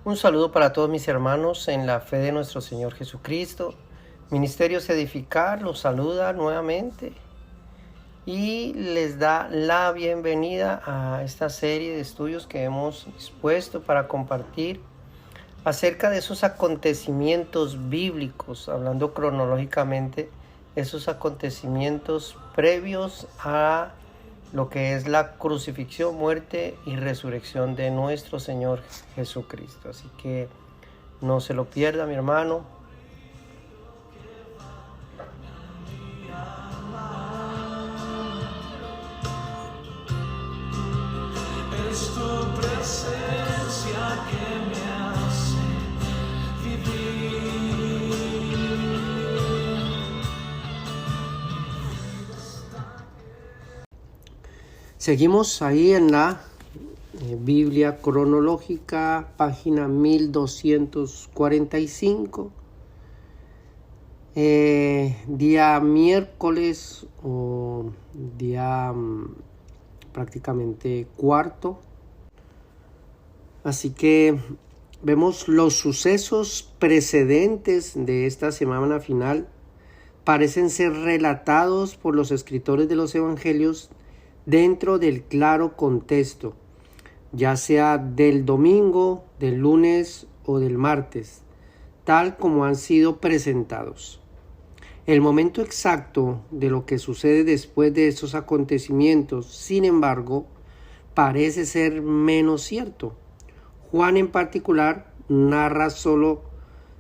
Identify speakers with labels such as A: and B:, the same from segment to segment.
A: Un saludo para todos mis hermanos en la fe de nuestro Señor Jesucristo. Ministerios Edificar los saluda nuevamente y les da la bienvenida a esta serie de estudios que hemos dispuesto para compartir acerca de esos acontecimientos bíblicos, hablando cronológicamente, esos acontecimientos previos a lo que es la crucifixión, muerte y resurrección de nuestro Señor Jesucristo. Así que no se lo pierda, mi hermano.
B: Es tu presencia que me hace vivir.
A: Seguimos ahí en la Biblia cronológica, página 1245. Día miércoles o día prácticamente cuarto. Así que vemos los sucesos precedentes de esta semana final. Parecen ser relatados por los escritores de los evangelios dentro del claro contexto, ya sea del domingo, del lunes o del martes, tal como han sido presentados. El momento exacto de lo que sucede después de estos acontecimientos, sin embargo, parece ser menos cierto. Juan en particular narra solo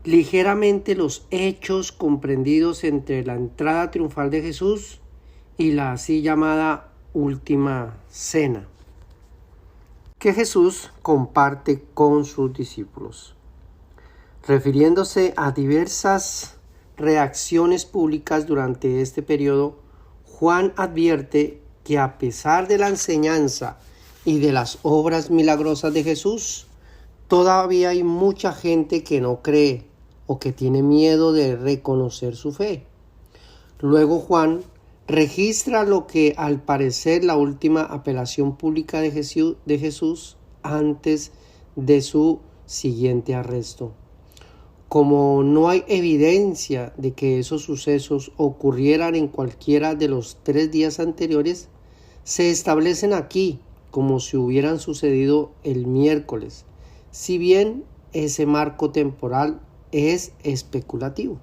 A: ligeramente los hechos comprendidos entre la entrada triunfal de Jesús y la así llamada Última Cena, que Jesús comparte con sus discípulos. Refiriéndose a diversas reacciones públicas durante este periodo, Juan advierte que a pesar de la enseñanza y de las obras milagrosas de Jesús, todavía hay mucha gente que no cree o que tiene miedo de reconocer su fe. Luego Juan registra lo que al parecer la última apelación pública de Jesús antes de su siguiente arresto. Como no hay evidencia de que esos sucesos ocurrieran en cualquiera de los 3 días anteriores, se establecen aquí como si hubieran sucedido el miércoles, si bien ese marco temporal es especulativo.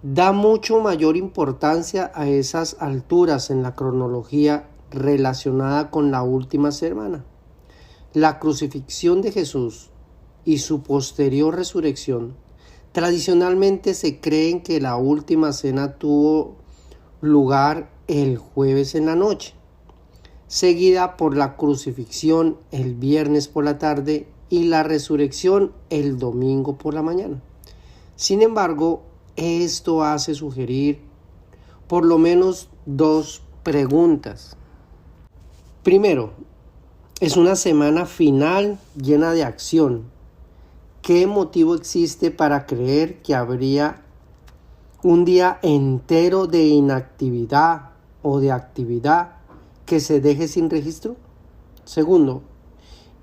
A: Da mucho mayor importancia a esas alturas en la cronología relacionada con la última semana. La crucifixión de Jesús y su posterior resurrección. Tradicionalmente se cree que la última cena tuvo lugar el jueves en la noche, seguida por la crucifixión el viernes por la tarde y la resurrección el domingo por la mañana. Sin embargo, esto hace sugerir por lo menos 2 preguntas. Primero, es una semana final llena de acción. ¿Qué motivo existe para creer que habría un día entero de inactividad o de actividad que se deje sin registro? Segundo,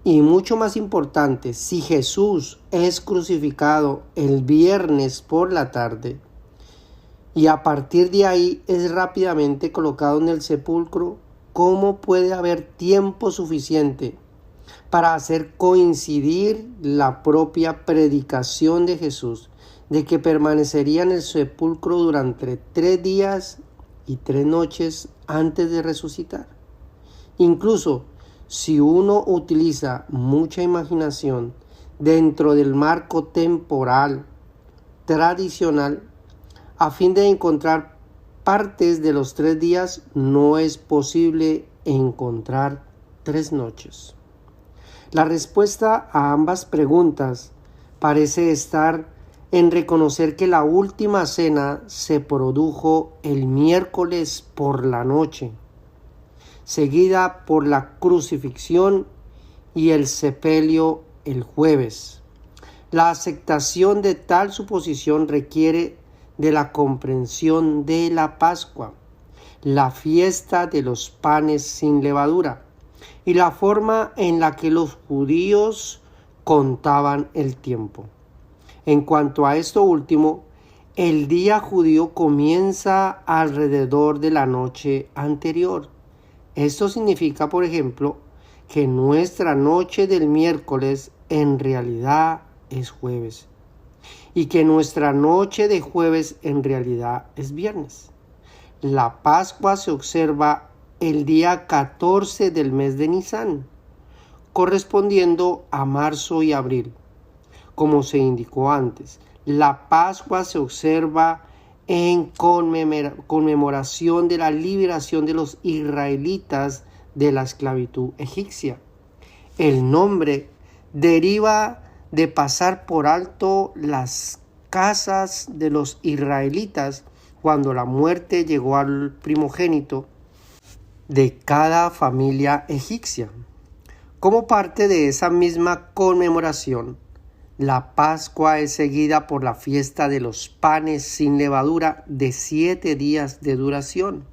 A: y mucho más importante, si Jesús es crucificado el viernes por la tarde y a partir de ahí es rápidamente colocado en el sepulcro, ¿cómo puede haber tiempo suficiente para hacer coincidir la propia predicación de Jesús de que permanecería en el sepulcro durante 3 días y 3 noches antes de resucitar? Incluso si uno utiliza mucha imaginación dentro del marco temporal tradicional, a fin de encontrar partes de los 3 días, no es posible encontrar 3 noches. La respuesta a ambas preguntas parece estar en reconocer que la última cena se produjo el miércoles por la noche, seguida por la crucifixión y el sepelio el jueves. La aceptación de tal suposición requiere de la comprensión de la Pascua, la fiesta de los panes sin levadura, y la forma en la que los judíos contaban el tiempo. En cuanto a esto último, el día judío comienza alrededor de la noche anterior. Esto significa, por ejemplo, que nuestra noche del miércoles en realidad es jueves y que nuestra noche de jueves en realidad es viernes. La Pascua se observa el día 14 del mes de Nisan, correspondiendo a marzo y abril. Como se indicó antes, la Pascua se observa en conmemoración de la liberación de los israelitas de la esclavitud egipcia. El nombre deriva de pasar por alto las casas de los israelitas cuando la muerte llegó al primogénito de cada familia egipcia. Como parte de esa misma conmemoración, la Pascua es seguida por la fiesta de los panes sin levadura de 7 días de duración,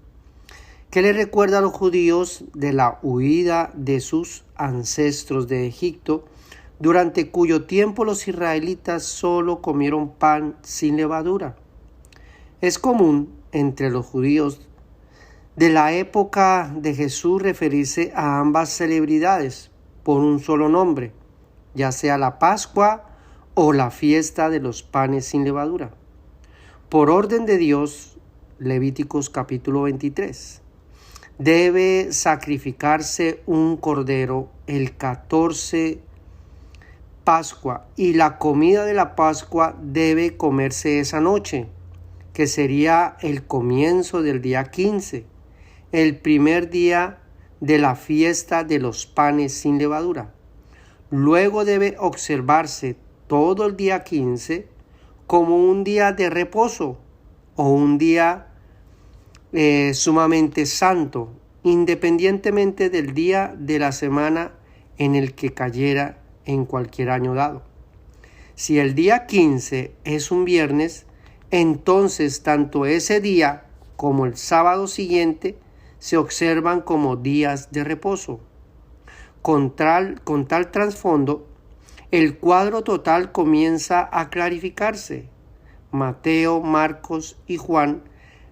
A: que le recuerda a los judíos de la huida de sus ancestros de Egipto, durante cuyo tiempo los israelitas solo comieron pan sin levadura. Es común entre los judíos de la época de Jesús referirse a ambas celebridades por un solo nombre, ya sea la Pascua o la fiesta de los panes sin levadura. Por orden de Dios, Levíticos capítulo 23, debe sacrificarse un cordero el 14 Pascua, y la comida de la Pascua debe comerse esa noche, que sería el comienzo del día 15, el primer día de la fiesta de los panes sin levadura. Luego debe observarse todo el día 15 como un día de reposo o un día sumamente santo, independientemente del día de la semana en el que cayera en cualquier año dado. Si el día 15 es un viernes, entonces tanto ese día como el sábado siguiente se observan como días de reposo. Con tal trasfondo, el cuadro total comienza a clarificarse. Mateo, Marcos y Juan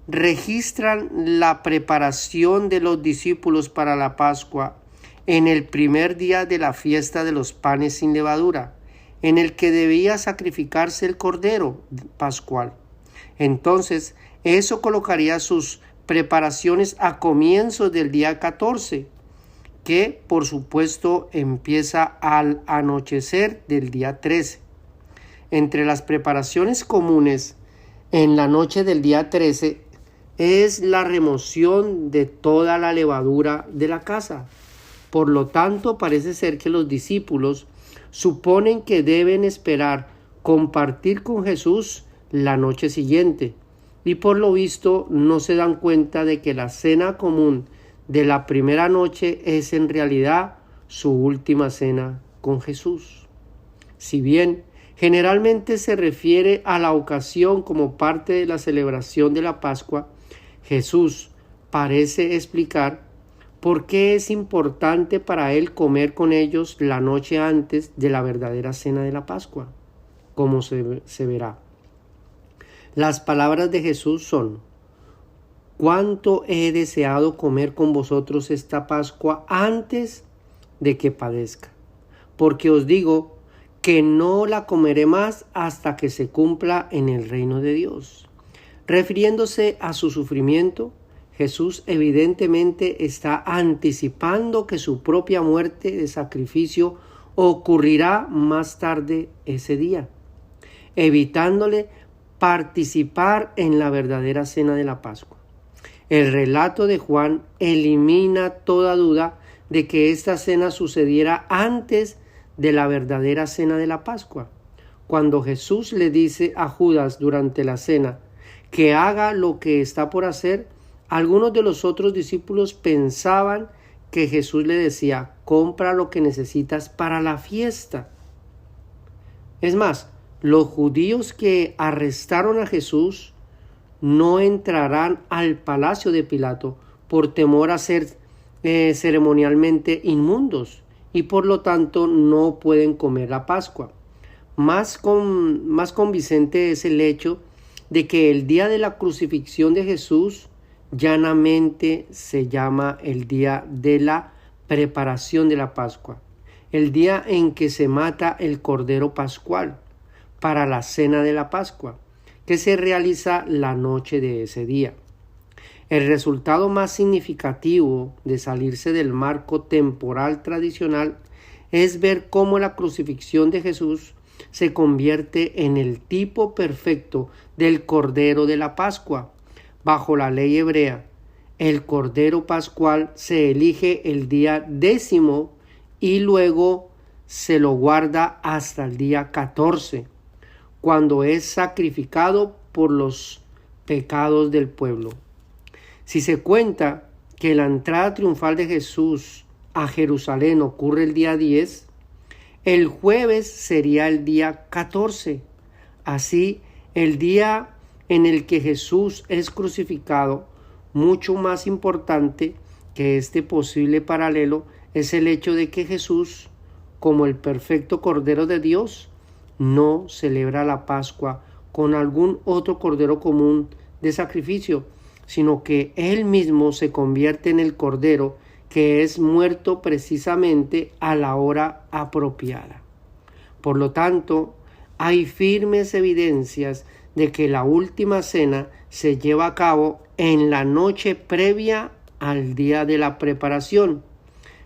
A: registran la preparación de los discípulos para la Pascua en el primer día de la fiesta de los panes sin levadura, en el que debía sacrificarse el cordero pascual. Entonces, eso colocaría sus preparaciones a comienzos del día 14, que por supuesto empieza al anochecer del día 13. Entre las preparaciones comunes en la noche del día 13 es la remoción de toda la levadura de la casa. Por lo tanto, parece ser que los discípulos suponen que deben esperar compartir con Jesús la noche siguiente, y por lo visto no se dan cuenta de que la cena común de la primera noche es en realidad su última cena con Jesús. Si bien generalmente se refiere a la ocasión como parte de la celebración de la Pascua, Jesús parece explicar por qué es importante para él comer con ellos la noche antes de la verdadera cena de la Pascua, como se verá. Las palabras de Jesús son: «Cuánto he deseado comer con vosotros esta Pascua antes de que padezca, porque os digo que no la comeré más hasta que se cumpla en el reino de Dios». Refiriéndose a su sufrimiento, Jesús evidentemente está anticipando que su propia muerte de sacrificio ocurrirá más tarde ese día, evitándole participar en la verdadera cena de la Pascua. El relato de Juan elimina toda duda de que esta cena sucediera antes de la verdadera cena de la Pascua. Cuando Jesús le dice a Judas durante la cena que haga lo que está por hacer, algunos de los otros discípulos pensaban que Jesús le decía: compra lo que necesitas para la fiesta. Es más, los judíos que arrestaron a Jesús no entrarán al palacio de Pilato por temor a ser ceremonialmente inmundos y por lo tanto no pueden comer la Pascua. Más convincente es el hecho de que el día de la crucifixión de Jesús llanamente se llama el día de la preparación de la Pascua, el día en que se mata el Cordero Pascual para la cena de la Pascua, que se realiza la noche de ese día. El resultado más significativo de salirse del marco temporal tradicional es ver cómo la crucifixión de Jesús se convierte en el tipo perfecto del Cordero de la Pascua. Bajo la ley hebrea, el Cordero Pascual se elige el día 10 y luego se lo guarda hasta el día 14, cuando es sacrificado por los pecados del pueblo. Si se cuenta que la entrada triunfal de Jesús a Jerusalén ocurre el día 10, el jueves sería el día 14. Así, el día en el que Jesús es crucificado, mucho más importante que este posible paralelo, es el hecho de que Jesús, como el perfecto Cordero de Dios, no celebra la Pascua con algún otro cordero común de sacrificio, sino que Él mismo se convierte en el Cordero que es muerto precisamente a la hora apropiada. Por lo tanto, hay firmes evidencias de que la última cena se lleva a cabo en la noche previa al día de la preparación,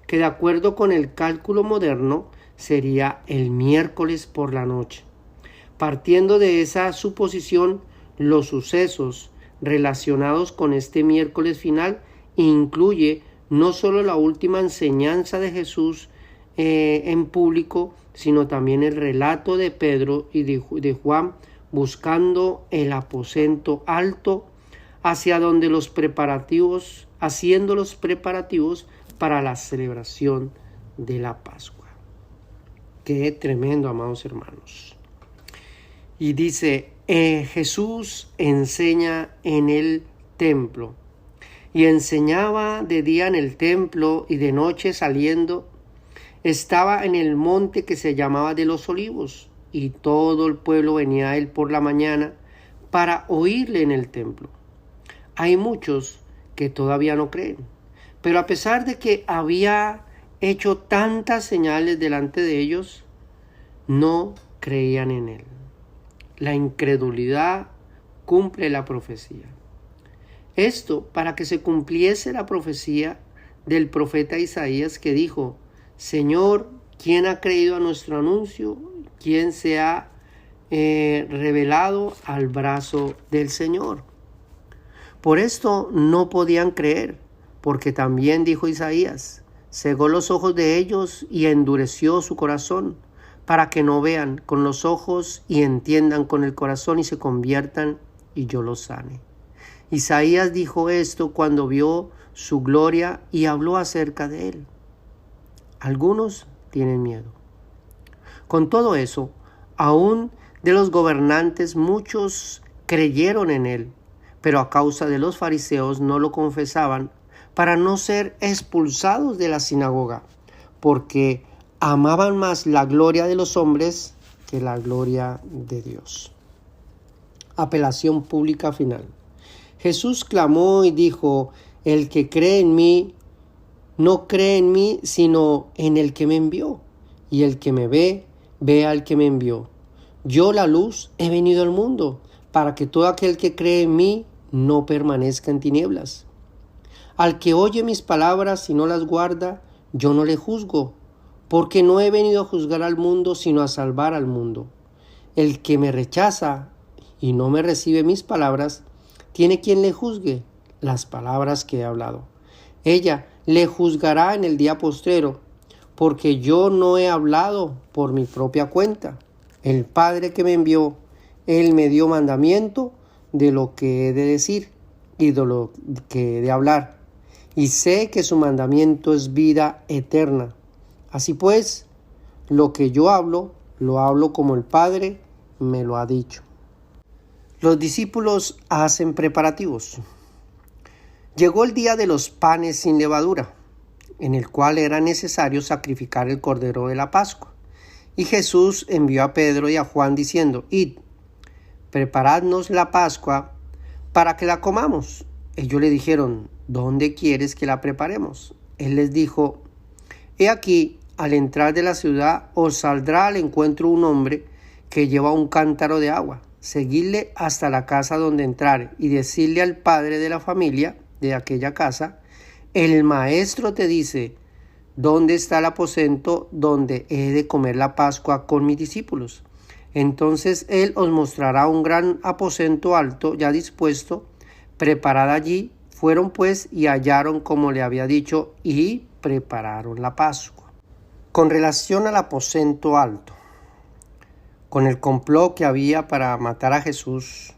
A: que de acuerdo con el cálculo moderno sería el miércoles por la noche. Partiendo de esa suposición, los sucesos relacionados con este miércoles final incluye no solo la última enseñanza de Jesús en público, sino también el relato de Pedro y de Juan buscando el aposento alto, haciendo los preparativos para la celebración de la Pascua. Qué tremendo, amados hermanos. Y dice, Jesús enseña en el templo, y enseñaba de día en el templo y de noche saliendo. Estaba en el monte que se llamaba de los Olivos, y todo el pueblo venía a él por la mañana para oírle en el templo. Hay muchos que todavía no creen, pero a pesar de que había hecho tantas señales delante de ellos, no creían en él. La incredulidad cumple la profecía. Esto para que se cumpliese la profecía del profeta Isaías, que dijo: Señor, ¿quién ha creído a nuestro anuncio? ¿Quién se ha revelado al brazo del Señor? Por esto no podían creer, porque también dijo Isaías: cegó los ojos de ellos y endureció su corazón, para que no vean con los ojos y entiendan con el corazón y se conviertan y yo los sane. Isaías dijo esto cuando vio su gloria y habló acerca de él. Algunos tienen miedo. Con todo eso, aún de los gobernantes muchos creyeron en él, pero a causa de los fariseos no lo confesaban para no ser expulsados de la sinagoga, porque amaban más la gloria de los hombres que la gloria de Dios. Apelación pública final. Jesús clamó y dijo: el que cree en mí, no cree en mí, sino en el que me envió. Y el que me ve, ve al que me envió. Yo, la luz, he venido al mundo, para que todo aquel que cree en mí no permanezca en tinieblas. Al que oye mis palabras y no las guarda, yo no le juzgo, porque no he venido a juzgar al mundo, sino a salvar al mundo. El que me rechaza y no me recibe mis palabras, tiene quien le juzgue las palabras que he hablado. Ella le juzgará en el día postrero, porque yo no he hablado por mi propia cuenta. El Padre que me envió, Él me dio mandamiento de lo que he de decir y de lo que he de hablar. Y sé que su mandamiento es vida eterna. Así pues, lo que yo hablo, lo hablo como el Padre me lo ha dicho. Los discípulos hacen preparativos. Llegó el día de los panes sin levadura. en el cual era necesario sacrificar el cordero de la Pascua. Y Jesús envió a Pedro y a Juan diciendo: Id, preparadnos la Pascua para que la comamos. Ellos le dijeron: ¿Dónde quieres que la preparemos? Él les dijo: He aquí, al entrar de la ciudad os saldrá al encuentro un hombre que lleva un cántaro de agua. Seguidle hasta la casa donde entrare y decirle al padre de la familia de aquella casa: el maestro te dice: ¿dónde está el aposento donde he de comer la Pascua con mis discípulos? Entonces él os mostrará un gran aposento alto ya dispuesto, preparad allí. Fueron pues y hallaron como le había dicho y prepararon la Pascua. Con relación al aposento alto, con el complot que había para matar a Jesús,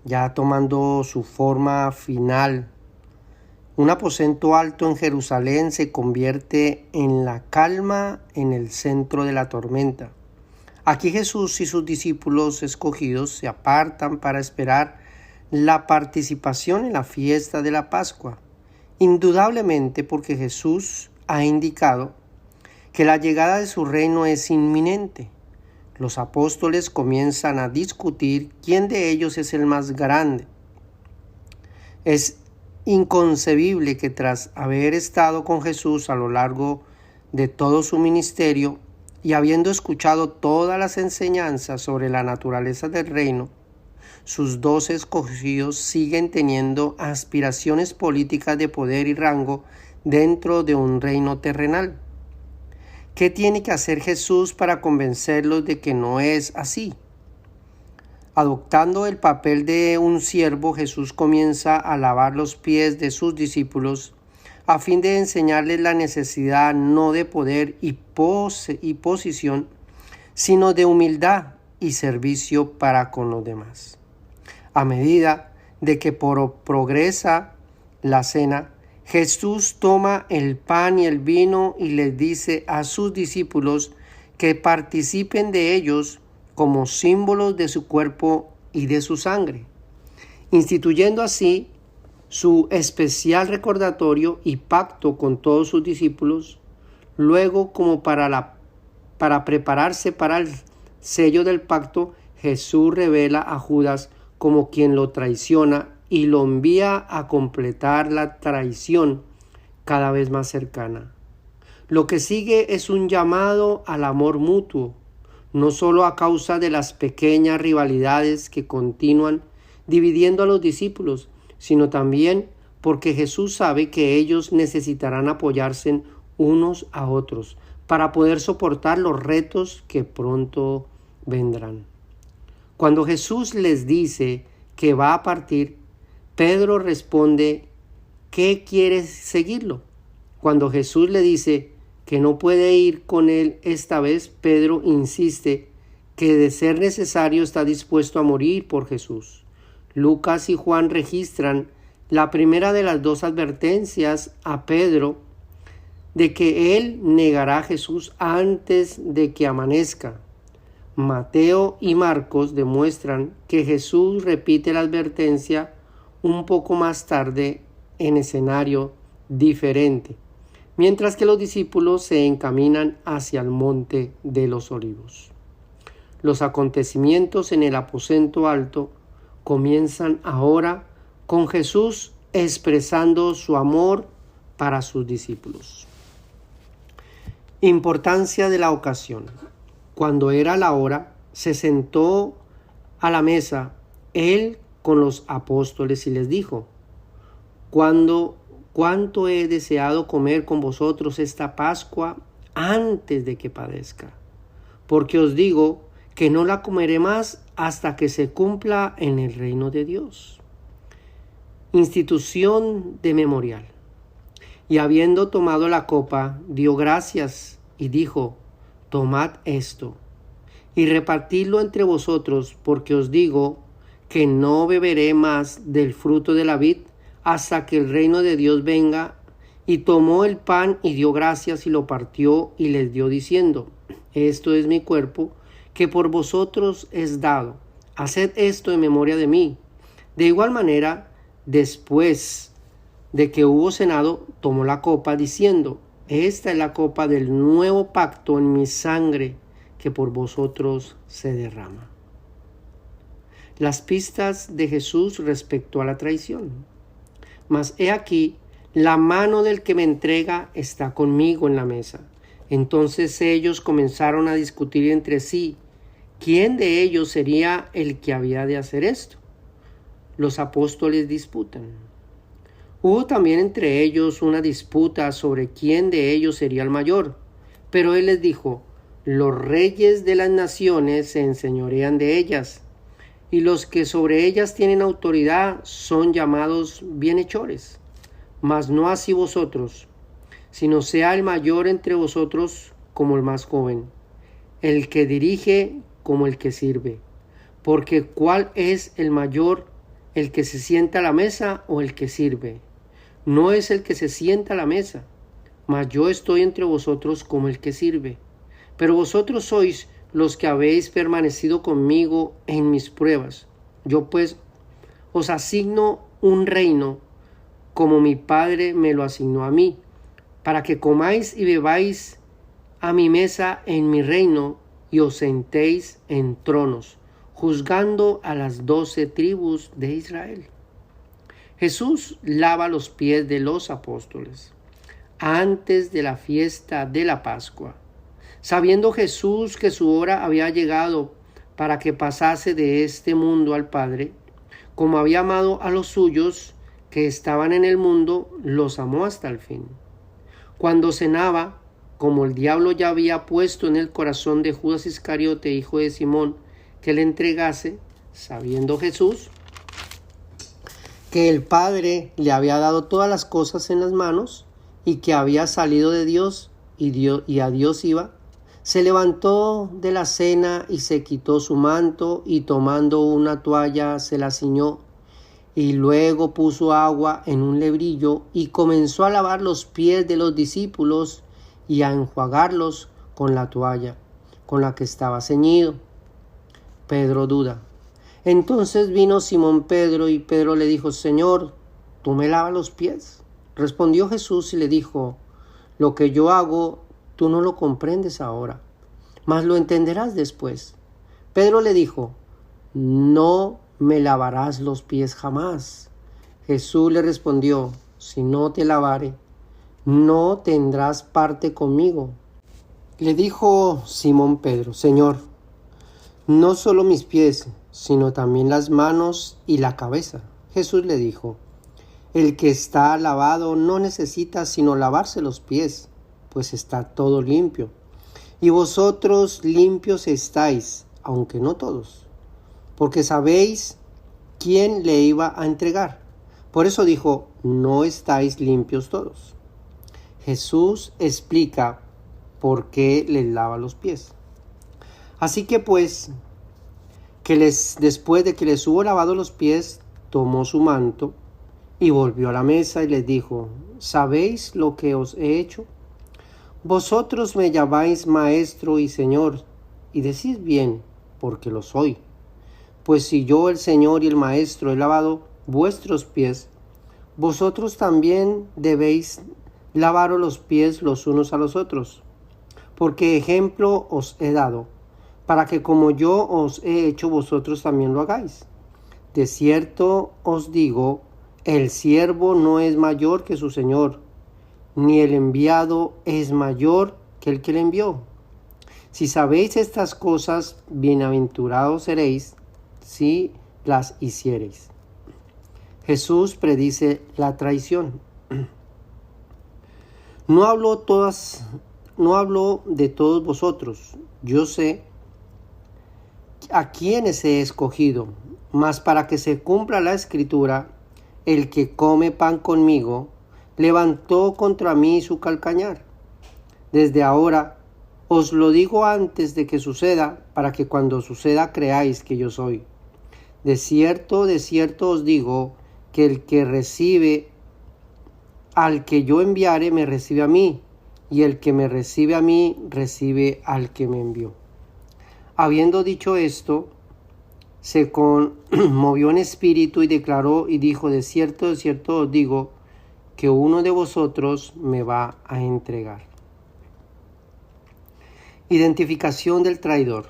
A: ya tomando su forma final, un aposento alto en Jerusalén se convierte en la calma en el centro de la tormenta. Aquí Jesús y sus discípulos escogidos se apartan para esperar la participación en la fiesta de la Pascua, indudablemente porque Jesús ha indicado que la llegada de su reino es inminente. Los apóstoles comienzan a discutir quién de ellos es el más grande. Es inconcebible que tras haber estado con Jesús a lo largo de todo su ministerio y habiendo escuchado todas las enseñanzas sobre la naturaleza del reino, sus 12 escogidos siguen teniendo aspiraciones políticas de poder y rango dentro de un reino terrenal. ¿Qué tiene que hacer Jesús para convencerlos de que no es así? Adoptando el papel de un siervo, Jesús comienza a lavar los pies de sus discípulos a fin de enseñarles la necesidad no de poder y posición, sino de humildad y servicio para con los demás. A medida de que progresa la cena, Jesús toma el pan y el vino y les dice a sus discípulos que participen de ellos como símbolos de su cuerpo y de su sangre, instituyendo así su especial recordatorio y pacto con todos sus discípulos. Luego, como para prepararse para el sello del pacto, Jesús revela a Judas como quien lo traiciona y lo envía a completar la traición cada vez más cercana. Lo que sigue es un llamado al amor mutuo, no solo a causa de las pequeñas rivalidades que continúan dividiendo a los discípulos, sino también porque Jesús sabe que ellos necesitarán apoyarse unos a otros para poder soportar los retos que pronto vendrán. Cuando Jesús les dice que va a partir, Pedro responde: ¿qué quiere seguirlo? Cuando Jesús le dice que no puede ir con él esta vez, Pedro insiste que de ser necesario está dispuesto a morir por Jesús. Lucas y Juan registran la primera de las dos advertencias a Pedro de que él negará a Jesús antes de que amanezca. Mateo y Marcos demuestran que Jesús repite la advertencia un poco más tarde en escenario diferente, mientras que los discípulos se encaminan hacia el monte de los olivos. Los acontecimientos en el aposento alto comienzan ahora con Jesús expresando su amor para sus discípulos. Importancia de la ocasión. Cuando era la hora, se sentó a la mesa él con los apóstoles y les dijo: ¿Cuánto he deseado comer con vosotros esta Pascua antes de que padezca? Porque os digo que no la comeré más hasta que se cumpla en el reino de Dios. Institución de memorial. Y habiendo tomado la copa, dio gracias y dijo: tomad esto y repartidlo entre vosotros, porque os digo que no beberé más del fruto de la vid hasta que el reino de Dios venga. Y tomó el pan y dio gracias y lo partió y les dio diciendo: esto es mi cuerpo que por vosotros es dado. Haced esto en memoria de mí. De igual manera, después de que hubo cenado, tomó la copa diciendo: esta es la copa del nuevo pacto en mi sangre, que por vosotros se derrama. Las pistas de Jesús respecto a la traición. Mas he aquí, la mano del que me entrega está conmigo en la mesa. Entonces ellos comenzaron a discutir entre sí quién de ellos sería el que había de hacer esto. Los apóstoles disputan. Hubo también entre ellos una disputa sobre quién de ellos sería el mayor. Pero él les dijo: los reyes de las naciones se enseñorean de ellas, y los que sobre ellas tienen autoridad son llamados bienhechores. Mas no así vosotros, sino sea el mayor entre vosotros como el más joven, el que dirige como el que sirve. Porque ¿cuál es el mayor, el que se sienta a la mesa o el que sirve? No es el que se sienta a la mesa, mas yo estoy entre vosotros como el que sirve. Pero vosotros sois los que habéis permanecido conmigo en mis pruebas. Yo pues os asigno un reino, como mi Padre me lo asignó a mí, para que comáis y bebáis a mi mesa en mi reino, y os sentéis en tronos, juzgando a las 12 tribus de Israel. Jesús lava los pies de los apóstoles antes de la fiesta de la Pascua. Sabiendo Jesús que su hora había llegado para que pasase de este mundo al Padre, como había amado a los suyos que estaban en el mundo, los amó hasta el fin. Cuando cenaba, como el diablo ya había puesto en el corazón de Judas Iscariote, hijo de Simón, que le entregase, sabiendo Jesús que el Padre le había dado todas las cosas en las manos y que había salido de Dios y a Dios iba, se levantó de la cena y se quitó su manto, y tomando una toalla se la ciñó, y luego puso agua en un lebrillo y comenzó a lavar los pies de los discípulos y a enjuagarlos con la toalla con la que estaba ceñido. Pedro duda. Entonces vino Simón Pedro, y Pedro le dijo: Señor, ¿tú me lavas los pies? Respondió Jesús y le dijo: lo que yo hago, tú no lo comprendes ahora, mas lo entenderás después. Pedro le dijo: no me lavarás los pies jamás. Jesús le respondió: si no te lavare, no tendrás parte conmigo. Le dijo Simón Pedro: Señor, no solo mis pies, sino también las manos y la cabeza. Jesús le dijo: el que está lavado no necesita sino lavarse los pies, pues está todo limpio. Y vosotros limpios estáis, aunque no todos, porque sabéis quién le iba a entregar. Por eso dijo: no estáis limpios todos. Jesús explica por qué les lava los pies. Así que pues, después de que les hubo lavado los pies, tomó su manto y volvió a la mesa y les dijo: ¿sabéis lo que os he hecho? Vosotros me llamáis maestro y señor, y decís bien, porque lo soy. Pues si yo, el Señor y el Maestro, he lavado vuestros pies, vosotros también debéis lavaros los pies los unos a los otros. Porque ejemplo os he dado, para que como yo os he hecho, vosotros también lo hagáis. De cierto os digo, el siervo no es mayor que su Señor, ni el enviado es mayor que el que le envió. Si sabéis estas cosas, bienaventurados seréis si las hiciereis. Jesús predice la traición. No hablo de todos vosotros. Yo sé a quienes he escogido, mas para que se cumpla la escritura, el que come pan conmigo levantó contra mí su calcañar. Desde ahora os lo digo antes de que suceda, para que cuando suceda creáis que yo soy. De cierto os digo, que el que recibe al que yo enviare me recibe a mí, y el que me recibe a mí recibe al que me envió. Habiendo dicho esto, se conmovió en espíritu y declaró y dijo: de cierto os digo, que uno de vosotros me va a entregar. Identificación del traidor.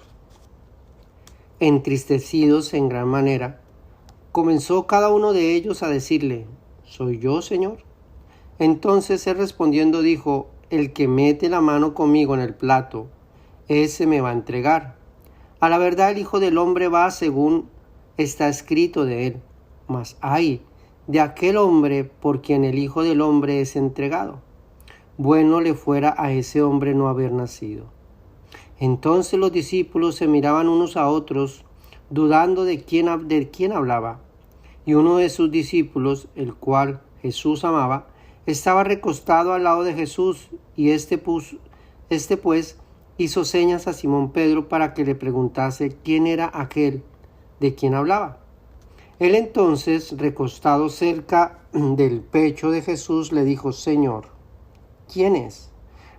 A: Entristecidos en gran manera, comenzó cada uno de ellos a decirle: ¿Soy yo, Señor? Entonces él respondiendo dijo: El que mete la mano conmigo en el plato, ese me va a entregar. A la verdad el Hijo del Hombre va según está escrito de él, mas ay de aquel hombre por quien el Hijo del Hombre es entregado. Bueno le fuera a ese hombre no haber nacido. Entonces los discípulos se miraban unos a otros, dudando de quién hablaba. Y uno de sus discípulos, el cual Jesús amaba, estaba recostado al lado de Jesús, y este pues hizo señas a Simón Pedro para que le preguntase quién era aquel de quien hablaba. Él entonces, recostado cerca del pecho de Jesús, le dijo: Señor, ¿quién es?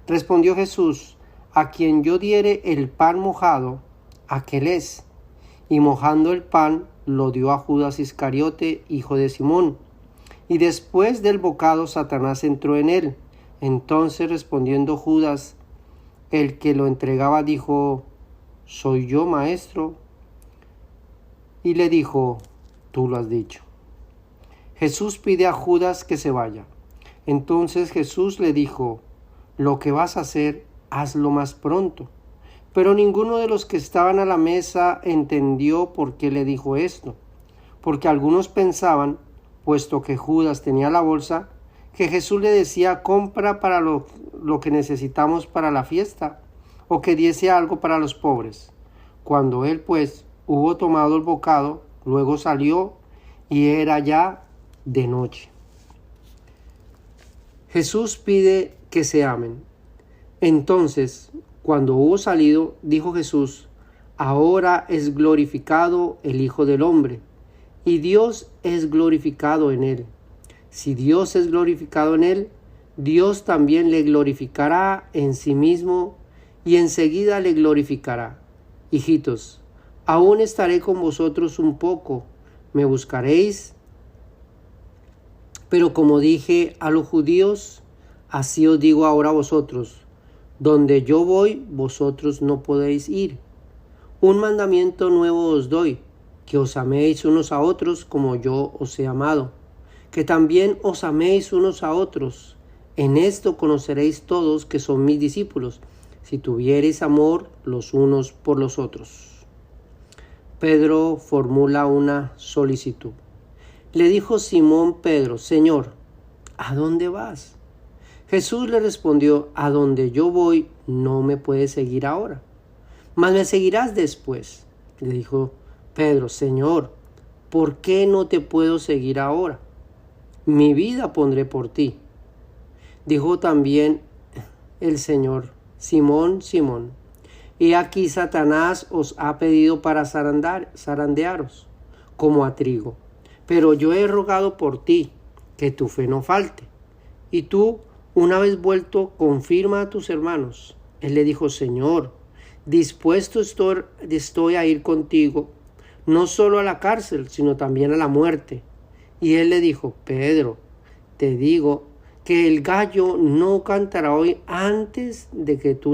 A: Respondió Jesús: a quien yo diere el pan mojado, aquel es. Y mojando el pan, lo dio a Judas Iscariote, hijo de Simón. Y después del bocado, Satanás entró en él. Entonces, respondiendo Judas, el que lo entregaba, dijo: ¿Soy yo, maestro? Y le dijo: Tú lo has dicho. Jesús pide a Judas que se vaya. Entonces Jesús le dijo: Lo que vas a hacer, hazlo más pronto. Pero ninguno de los que estaban a la mesa entendió por qué le dijo esto, porque algunos pensaban, puesto que Judas tenía la bolsa, que Jesús le decía: compra para lo que necesitamos para la fiesta, o que diese algo para los pobres. Cuando él pues hubo tomado el bocado, luego salió, y era ya de noche. Jesús pide que se amen. Entonces, cuando hubo salido, dijo Jesús: ahora es glorificado el Hijo del Hombre, y Dios es glorificado en él. Si Dios es glorificado en él, Dios también le glorificará en sí mismo, y enseguida le glorificará. Hijitos, aún estaré con vosotros un poco, me buscaréis, pero como dije a los judíos, así os digo ahora a vosotros: donde yo voy, vosotros no podéis ir. Un mandamiento nuevo os doy, que os améis unos a otros como yo os he amado, que también os améis unos a otros. En esto conoceréis todos que son mis discípulos, si tuviereis amor los unos por los otros. Pedro formula una solicitud. Le dijo Simón Pedro: Señor, ¿a dónde vas? Jesús le respondió: a donde yo voy no me puedes seguir ahora, mas me seguirás después. Le dijo Pedro: Señor, ¿por qué no te puedo seguir ahora? Mi vida pondré por ti. Dijo también el Señor: Simón, Simón, he aquí Satanás os ha pedido para zarandearos como a trigo, pero yo he rogado por ti, que tu fe no falte. Y tú, una vez vuelto, confirma a tus hermanos. Él le dijo: Señor, dispuesto estoy a ir contigo, no solo a la cárcel, sino también a la muerte. Y él le dijo: Pedro, te digo que el gallo no cantará hoy antes de que tú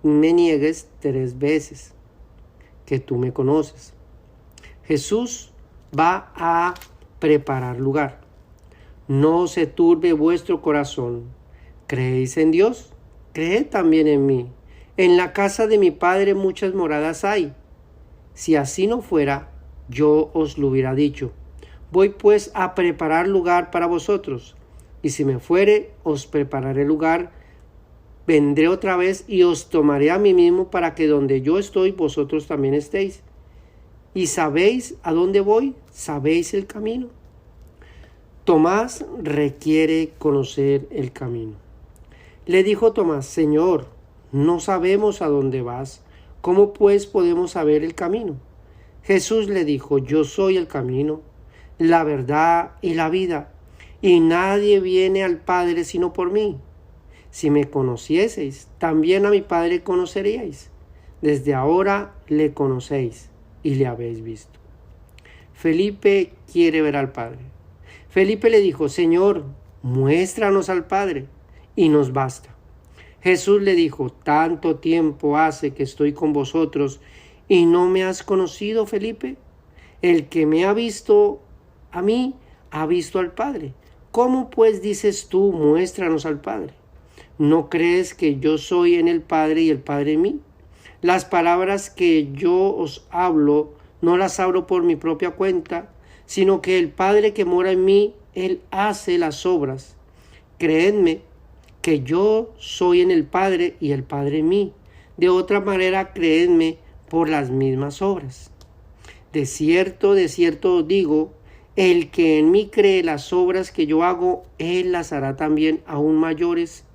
A: me niegues 3 veces, que tú me conoces. Jesús va a preparar lugar. No se turbe vuestro corazón. ¿Creéis en Dios? Creed también en mí. En la casa de mi Padre muchas moradas hay. Si así no fuera, yo os lo hubiera dicho. Voy pues a preparar lugar para vosotros. Y si me fuere, os prepararé lugar. Vendré otra vez y os tomaré a mí mismo, para que donde yo estoy, vosotros también estéis. ¿Y sabéis a dónde voy? ¿Sabéis el camino? Tomás requiere conocer el camino. Le dijo Tomás: Señor, no sabemos a dónde vas. ¿Cómo pues podemos saber el camino? Jesús le dijo: yo soy el camino, la verdad y la vida, y nadie viene al Padre sino por mí. Si me conocieseis, también a mi Padre conoceríais. Desde ahora le conocéis y le habéis visto. Felipe quiere ver al Padre. Felipe le dijo: Señor, muéstranos al Padre, y nos basta. Jesús le dijo: ¿tanto tiempo hace que estoy con vosotros y no me has conocido, Felipe? El que me ha visto a mí, ha visto al Padre. ¿Cómo pues dices tú, muéstranos al Padre? ¿No crees que yo soy en el Padre y el Padre en mí? Las palabras que yo os hablo, no las hablo por mi propia cuenta, sino que el Padre que mora en mí, Él hace las obras. Creedme que yo soy en el Padre y el Padre en mí. De otra manera, creedme por las mismas obras. De cierto os digo, el que en mí cree las obras que yo hago, Él las hará también aún mayores,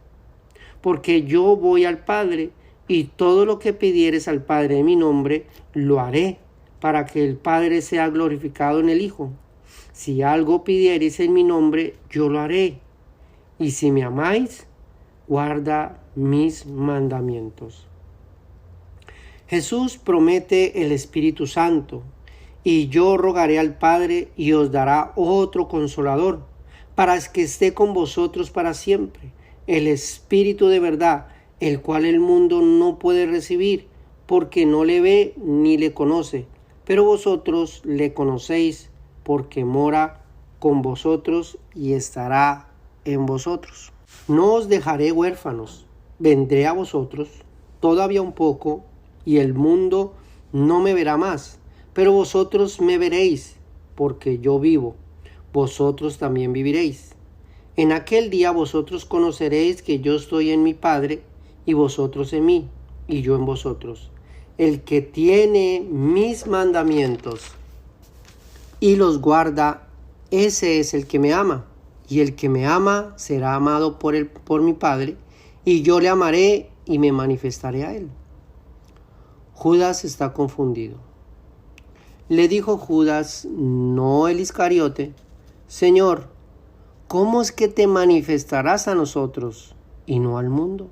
A: porque yo voy al Padre, y todo lo que pidieres al Padre en mi nombre, lo haré, para que el Padre sea glorificado en el Hijo. Si algo pidiereis en mi nombre, yo lo haré. Y si me amáis, guarda mis mandamientos. Jesús promete el Espíritu Santo, y yo rogaré al Padre y os dará otro Consolador, para que esté con vosotros para siempre, el Espíritu de verdad, el cual el mundo no puede recibir, porque no le ve ni le conoce, pero vosotros le conocéis, porque mora con vosotros y estará en vosotros. No os dejaré huérfanos, vendré a vosotros todavía un poco, y el mundo no me verá más, pero vosotros me veréis, porque yo vivo, vosotros también viviréis. En aquel día vosotros conoceréis que yo estoy en mi Padre, y vosotros en mí, y yo en vosotros. El que tiene mis mandamientos y los guarda, ese es el que me ama. Y el que me ama será amado por mi Padre, y yo le amaré y me manifestaré a él. Judas está confundido. Le dijo Judas, no el Iscariote: Señor, ¿cómo es que te manifestarás a nosotros y no al mundo?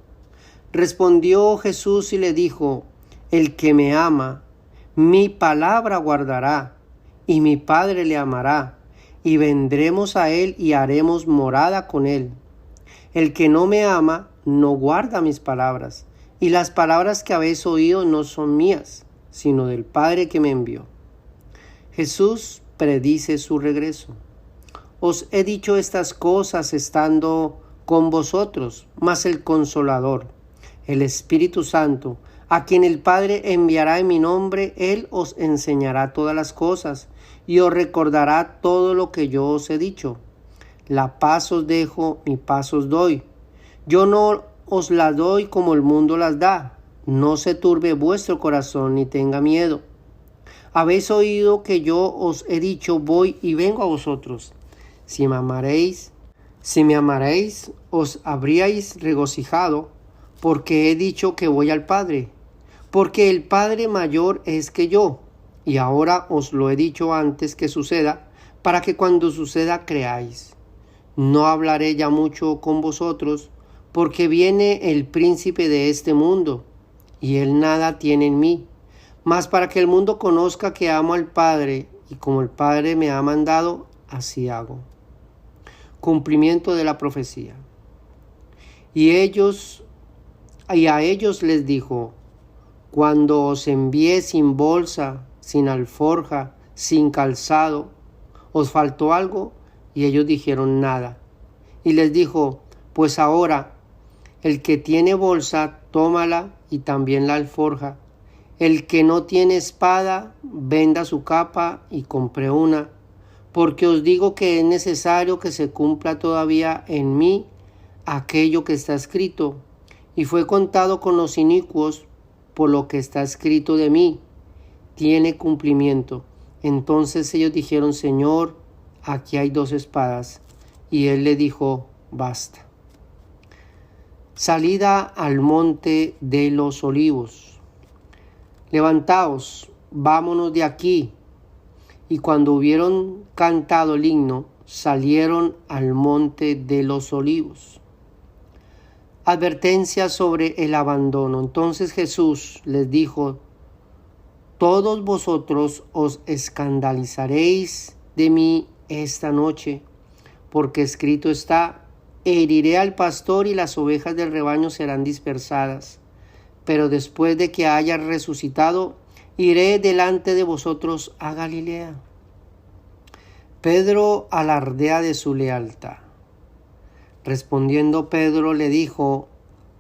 A: Respondió Jesús y le dijo: el que me ama, mi palabra guardará, y mi Padre le amará, y vendremos a él y haremos morada con él. El que no me ama, no guarda mis palabras, y las palabras que habéis oído no son mías, sino del Padre que me envió. Jesús predice su regreso. Os he dicho estas cosas estando con vosotros, mas el Consolador, el Espíritu Santo, a quien el Padre enviará en mi nombre, Él os enseñará todas las cosas y os recordará todo lo que yo os he dicho. La paz os dejo, mi paz os doy. Yo no os la doy como el mundo las da. No se turbe vuestro corazón ni tenga miedo. Habéis oído que yo os he dicho: voy y vengo a vosotros. Si me amaréis, os habríais regocijado, porque he dicho que voy al Padre, porque el Padre mayor es que yo, y ahora os lo he dicho antes que suceda, para que cuando suceda creáis. No hablaré ya mucho con vosotros, porque viene el príncipe de este mundo, y él nada tiene en mí, mas para que el mundo conozca que amo al Padre, y como el Padre me ha mandado, así hago. Cumplimiento de la profecía. Y a ellos les dijo: cuando os envié sin bolsa, sin alforja, sin calzado, ¿os faltó algo? Y ellos dijeron: nada. Y les dijo: pues ahora, el que tiene bolsa, tómala, y también la alforja. El que no tiene espada, venda su capa y compre una, porque os digo que es necesario que se cumpla todavía en mí aquello que está escrito. Y fue contado con los inicuos, por lo que está escrito de mí tiene cumplimiento. Entonces ellos dijeron: Señor, aquí hay 2 espadas. Y él le dijo: basta. Salida al monte de los olivos. Levantaos, vámonos de aquí. Y cuando hubieron cantado el himno, salieron al monte de los olivos. Advertencia sobre el abandono. Entonces Jesús les dijo: todos vosotros os escandalizaréis de mí esta noche, porque escrito está: heriré al pastor y las ovejas del rebaño serán dispersadas. Pero después de que haya resucitado, iré delante de vosotros a Galilea. Pedro alardea de su lealtad. Respondiendo Pedro le dijo: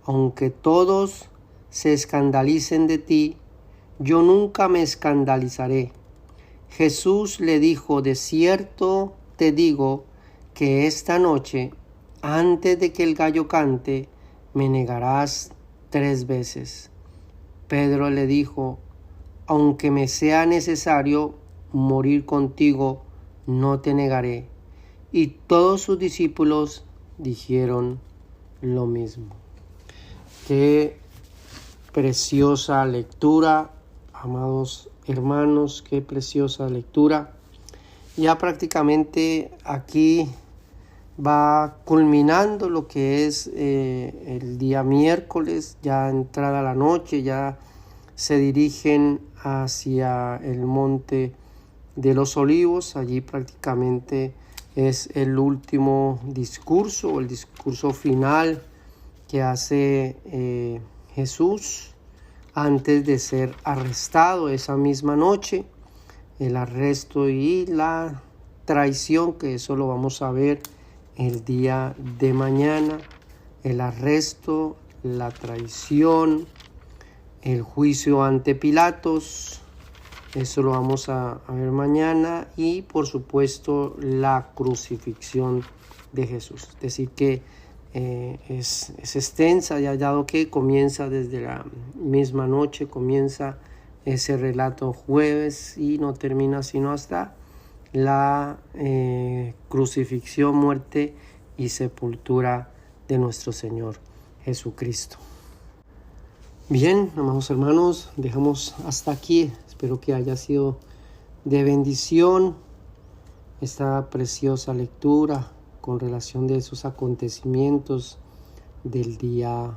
A: aunque todos se escandalicen de ti, yo nunca me escandalizaré. Jesús le dijo: de cierto te digo que esta noche, antes de que el gallo cante, me negarás 3 veces. Pedro le dijo: aunque me sea necesario morir contigo, no te negaré. Y todos sus discípulos dijeron lo mismo. Qué preciosa lectura, amados hermanos, qué preciosa lectura. Ya prácticamente aquí va culminando lo que es el día miércoles, ya entrada la noche, ya se dirigen hacia el Monte de los Olivos. Allí prácticamente es el último discurso, el discurso final que hace Jesús antes de ser arrestado esa misma noche. El arresto y la traición, que eso lo vamos a ver el día de mañana. El arresto, la traición, el juicio ante Pilatos, eso lo vamos a ver mañana. Y por supuesto la crucifixión de Jesús. Es decir que es extensa, ya dado que comienza desde la misma noche, comienza ese relato jueves y no termina sino hasta la crucifixión, muerte y sepultura de nuestro Señor Jesucristo. Bien, amados hermanos, dejamos hasta aquí. Espero que haya sido de bendición esta preciosa lectura con relación de esos acontecimientos del día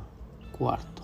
A: cuarto.